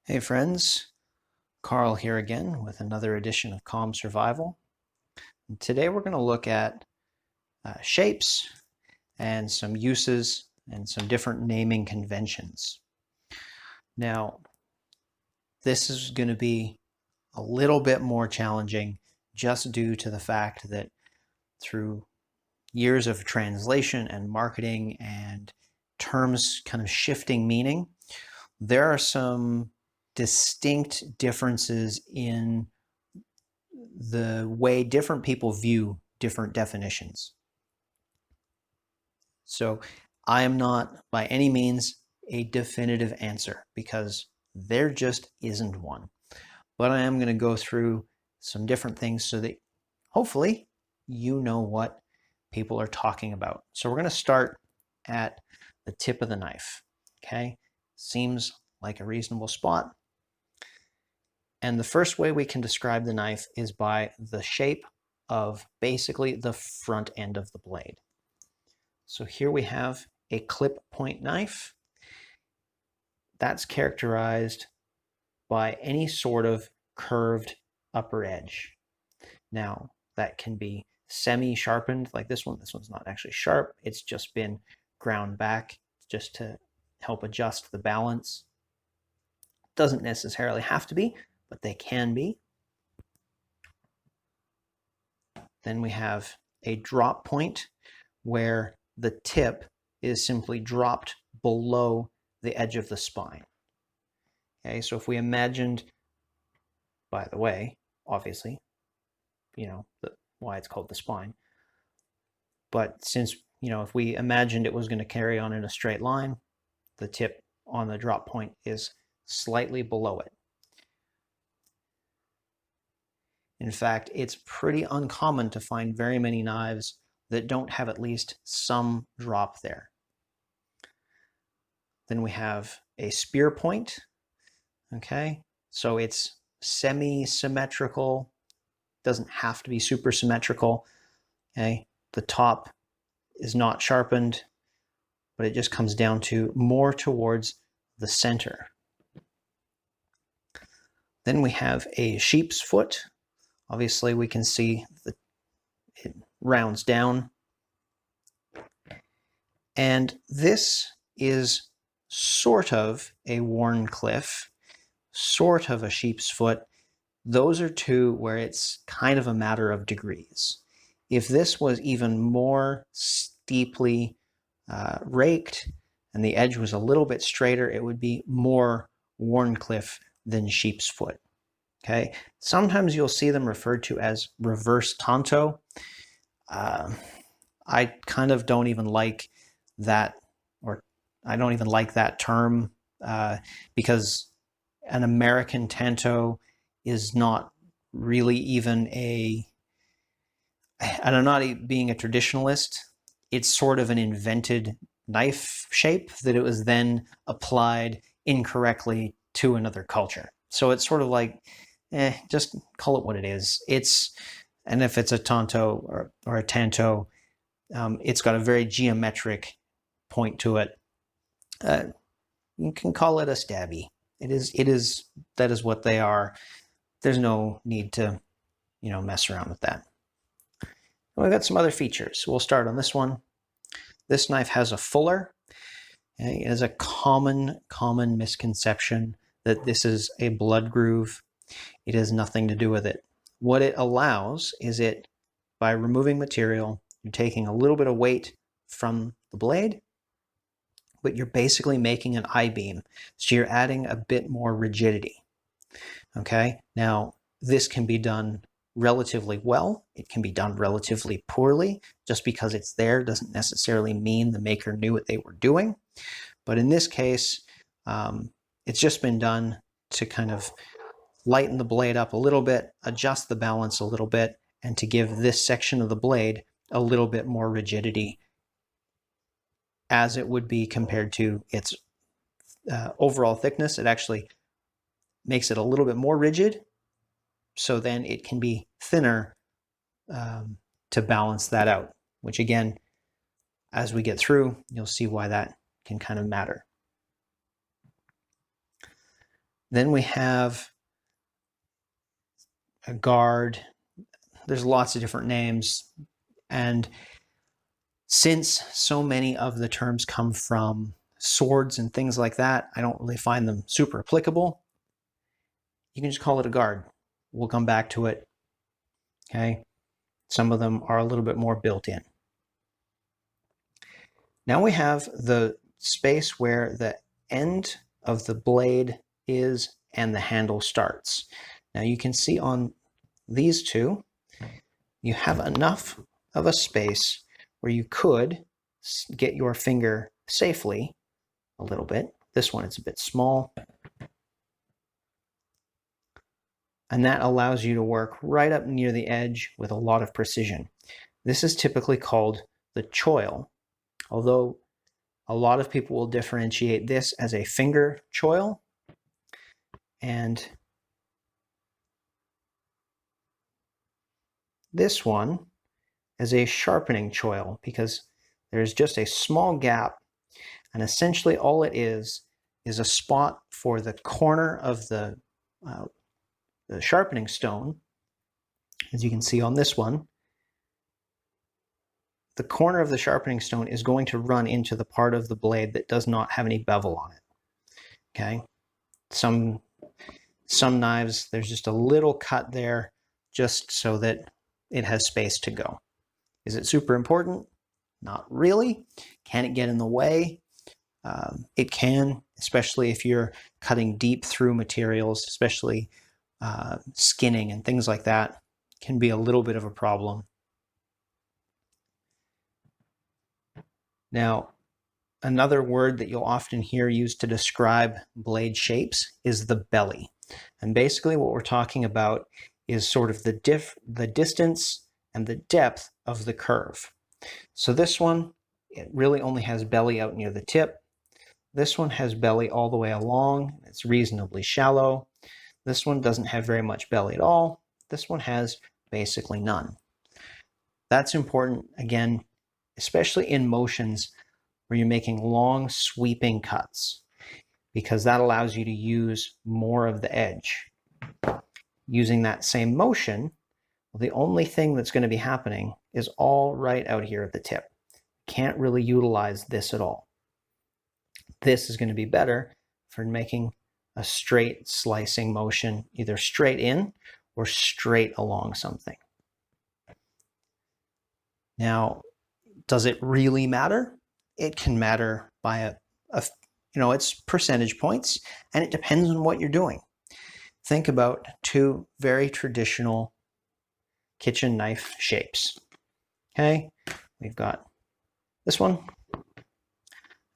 Hey friends, Carl here again with another edition of Calm Survival. And today we're going to look at shapes and some uses and some different naming conventions. Now, this is going to be a little bit more challenging just due to the fact that through years of translation and marketing and terms kind of shifting meaning, there are some distinct differences in the way different people view different definitions. So I am not by any means a definitive answer because there just isn't one. But I am going to go through some different things so that hopefully you know what people are talking about. So we're going to start at the tip of the knife. Okay, seems like a reasonable spot. And the first way we can describe the knife is by the shape of basically the front end of the blade. So here we have a clip point knife. That's characterized by any sort of curved upper edge. Now, that can be semi-sharpened like this one. This one's not actually sharp. It's just been ground back just to help adjust the balance. Doesn't necessarily have to be, but they can be. Then we have a drop point where the tip is simply dropped below the edge of the spine. Okay, so if we imagined, by the way, obviously, why it's called the spine. But since, if we imagined it was going to carry on in a straight line, the tip on the drop point is slightly below it. In fact, it's pretty uncommon to find very many knives that don't have at least some drop there. Then we have a spear point. Okay, so it's semi-symmetrical, doesn't have to be super symmetrical. Okay, the top is not sharpened, but it just comes down to more towards the center. Then we have a sheep's foot. Obviously, we can see that it rounds down. And this is sort of a Wharncliffe, sort of a sheep's foot. Those are two where it's kind of a matter of degrees. If this was even more steeply raked and the edge was a little bit straighter, it would be more Wharncliffe than sheep's foot. Okay, sometimes you'll see them referred to as reverse tanto. I kind of don't even like that, or I don't even like that term because an American tanto is not really even and I'm not being a traditionalist, it's sort of an invented knife shape that it was then applied incorrectly to another culture. So it's sort of like, just call it what it is. And if it's a tanto or a tanto, it's got a very geometric point to it. You can call it a stabby. That is what they are. There's no need to, mess around with that. And we've got some other features. We'll start on this one. This knife has a fuller. It is a common misconception that this is a blood groove. It has nothing to do with it. What it allows is by removing material, you're taking a little bit of weight from the blade, but you're basically making an I-beam. So you're adding a bit more rigidity. Okay, now this can be done relatively well. It can be done relatively poorly. Just because it's there doesn't necessarily mean the maker knew what they were doing. But in this case, it's just been done to kind of lighten the blade up a little bit, adjust the balance a little bit, and to give this section of the blade a little bit more rigidity as it would be compared to its overall thickness. It actually makes it a little bit more rigid, so then it can be thinner to balance that out, which again, as we get through, you'll see why that can kind of matter. Then we have a guard. There's lots of different names. And since so many of the terms come from swords and things like that, I don't really find them super applicable. You can just call it a guard. We'll come back to it. Okay. Some of them are a little bit more built in. Now we have the space where the end of the blade is and the handle starts. Now you can see on these two, you have enough of a space where you could get your finger safely a little bit. This one is a bit small. And that allows you to work right up near the edge with a lot of precision. This is typically called the choil, although a lot of people will differentiate this as a finger choil and this one as a sharpening choil, because there's just a small gap, and essentially all it is a spot for the corner of the sharpening stone. As you can see on this one, the corner of the sharpening stone is going to run into the part of the blade that does not have any bevel on it. Okay, some knives, there's just a little cut there just so that it has space to go. Is it super important? Not really. Can it get in the way? It can, especially if you're cutting deep through materials, especially skinning and things like that, can be a little bit of a problem. Now, another word that you'll often hear used to describe blade shapes is the belly. And basically what we're talking about is sort of the distance and the depth of the curve. So this one, it really only has belly out near the tip. This one has belly all the way along. It's reasonably shallow. This one doesn't have very much belly at all. This one has basically none. That's important, again, especially in motions where you're making long sweeping cuts, because that allows you to use more of the edge. Using that same motion, well, the only thing that's going to be happening is all right out here at the tip. Can't really utilize this at all. This is going to be better for making a straight slicing motion, either straight in or straight along something. Now, does it really matter? It can matter by it's percentage points, and it depends on what you're doing. Think about two very traditional kitchen knife shapes. Okay, we've got this one,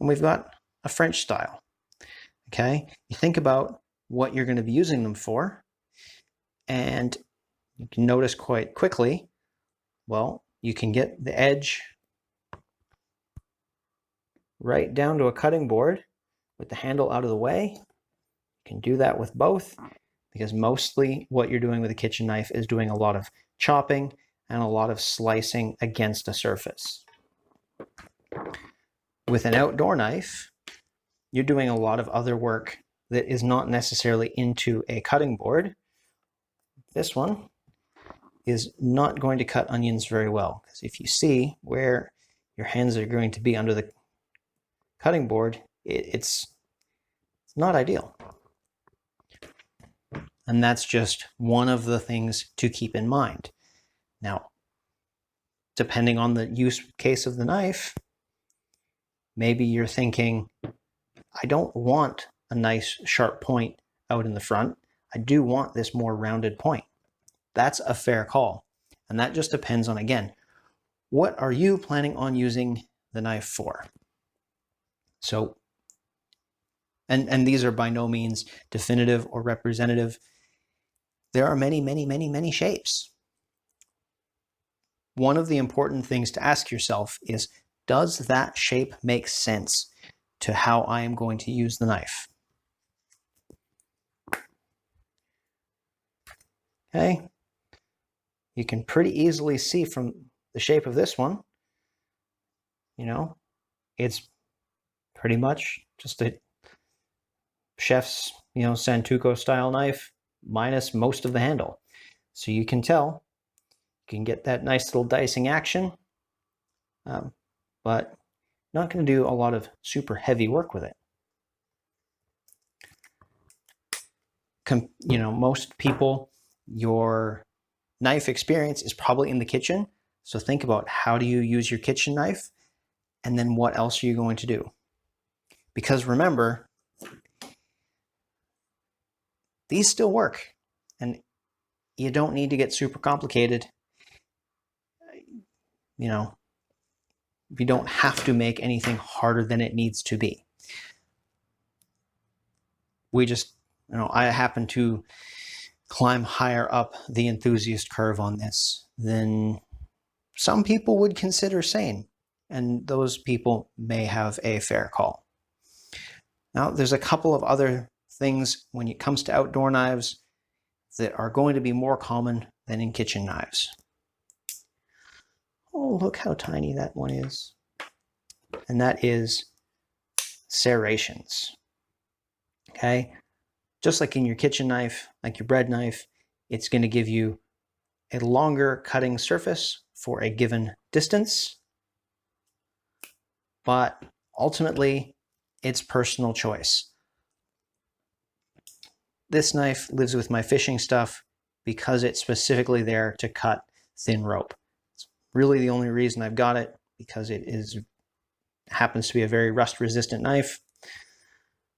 and we've got a French style. Okay, you think about what you're going to be using them for, and you can notice quite quickly, well, you can get the edge right down to a cutting board with the handle out of the way. You can do that with both, because mostly what you're doing with a kitchen knife is doing a lot of chopping and a lot of slicing against a surface. With an outdoor knife, you're doing a lot of other work that is not necessarily into a cutting board. This one is not going to cut onions very well, because if you see where your hands are going to be under the cutting board, it's not ideal. And that's just one of the things to keep in mind. Now, depending on the use case of the knife, maybe you're thinking, I don't want a nice sharp point out in the front. I do want this more rounded point. That's a fair call. And that just depends on, again, what are you planning on using the knife for? So, and these are by no means definitive or representative. There are many, many, many, many shapes. One of the important things to ask yourself is, does that shape make sense to how I am going to use the knife? Okay. You can pretty easily see from the shape of this one, it's pretty much just a chef's, Santoku style knife, minus most of the handle. So you can tell, you can get that nice little dicing action, but not going to do a lot of super heavy work with it. Most people, your knife experience is probably in the kitchen. So think about, how do you use your kitchen knife? And then what else are you going to do? Because remember, these still work, and you don't need to get super complicated. You don't have to make anything harder than it needs to be. I happen to climb higher up the enthusiast curve on this than some people would consider sane, and those people may have a fair call. Now, there's a couple of other things when it comes to outdoor knives that are going to be more common than in kitchen knives. Oh, look how tiny that one is. And that is serrations. Okay? Just like in your kitchen knife, like your bread knife, it's going to give you a longer cutting surface for a given distance. But ultimately, it's personal choice. This knife lives with my fishing stuff because it's specifically there to cut thin rope. It's really the only reason I've got it, because it happens to be a very rust resistant knife.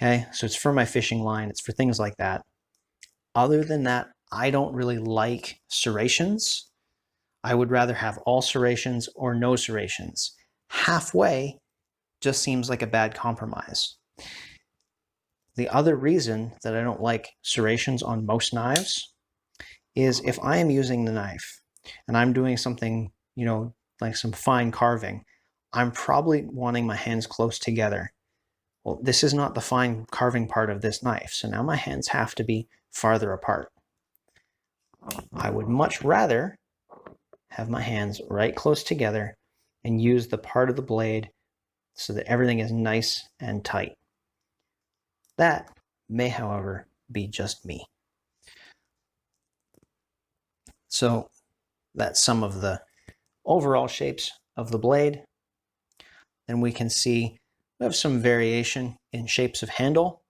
Okay, so it's for my fishing line, it's for things like that. Other than that, I don't really like serrations. I would rather have all serrations or no serrations. Halfway just seems like a bad compromise. The other reason that I don't like serrations on most knives is if I am using the knife and I'm doing something, like some fine carving, I'm probably wanting my hands close together. Well, this is not the fine carving part of this knife, so now my hands have to be farther apart. I would much rather have my hands right close together and use the part of the blade so that everything is nice and tight. That may, however, be just me. So that's some of the overall shapes of the blade. Then we can see we have some variation in shapes of handle.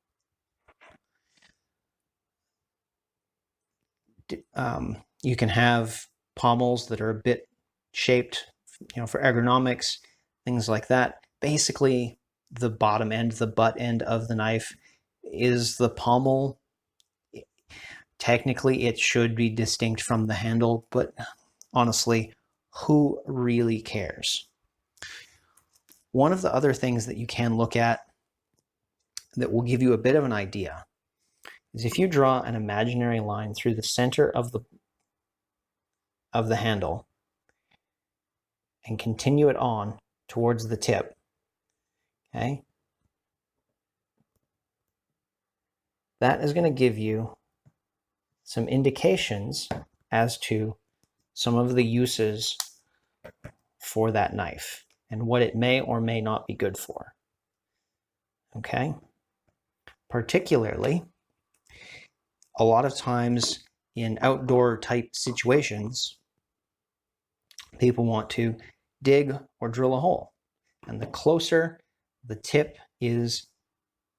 You can have pommels that are a bit shaped, for ergonomics, things like that. Basically, the bottom end, the butt end of the knife is the pommel. Technically, it should be distinct from the handle, but honestly, who really cares? One of the other things that you can look at that will give you a bit of an idea is if you draw an imaginary line through the center of the handle and continue it on towards the tip. Okay? That is going to give you some indications as to some of the uses for that knife and what it may or may not be good for. Okay? Particularly, a lot of times in outdoor type situations, people want to dig or drill a hole. And the closer the tip is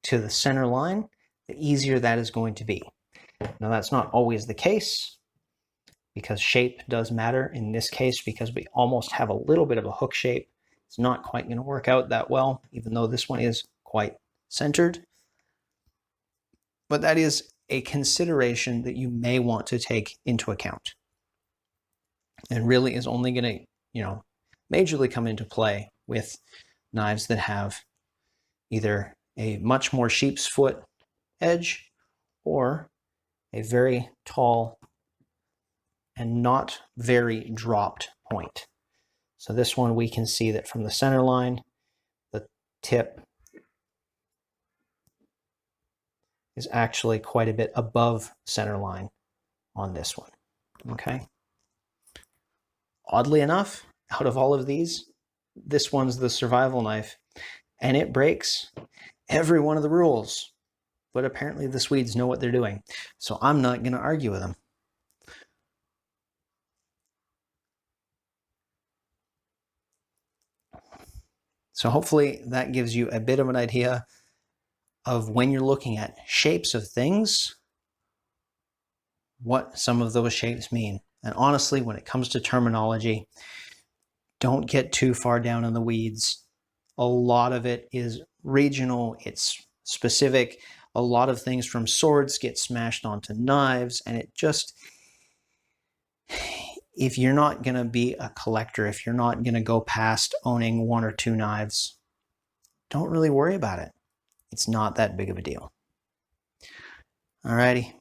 to the center line, the easier that is going to be. Now, that's not always the case, because shape does matter in this case, because we almost have a little bit of a hook shape. It's not quite going to work out that well, even though this one is quite centered. But that is a consideration that you may want to take into account, and really is only going to, majorly come into play with knives that have either a much more sheep's foot edge or a very tall and not very dropped point. So this one, we can see that from the center line, the tip is actually quite a bit above center line on this one. Okay. Oddly enough, out of all of these, this one's the survival knife, and it breaks every one of the rules. but apparently the Swedes know what they're doing. So I'm not going to argue with them. So hopefully that gives you a bit of an idea of when you're looking at shapes of things, what some of those shapes mean. And honestly, when it comes to terminology, don't get too far down in the weeds. A lot of it is regional, it's specific. A lot of things from swords get smashed onto knives, and it just, if you're not going to be a collector, if you're not going to go past owning 1 or 2 knives, don't really worry about it. It's not that big of a deal. Alrighty,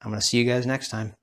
I'm going to see you guys next time.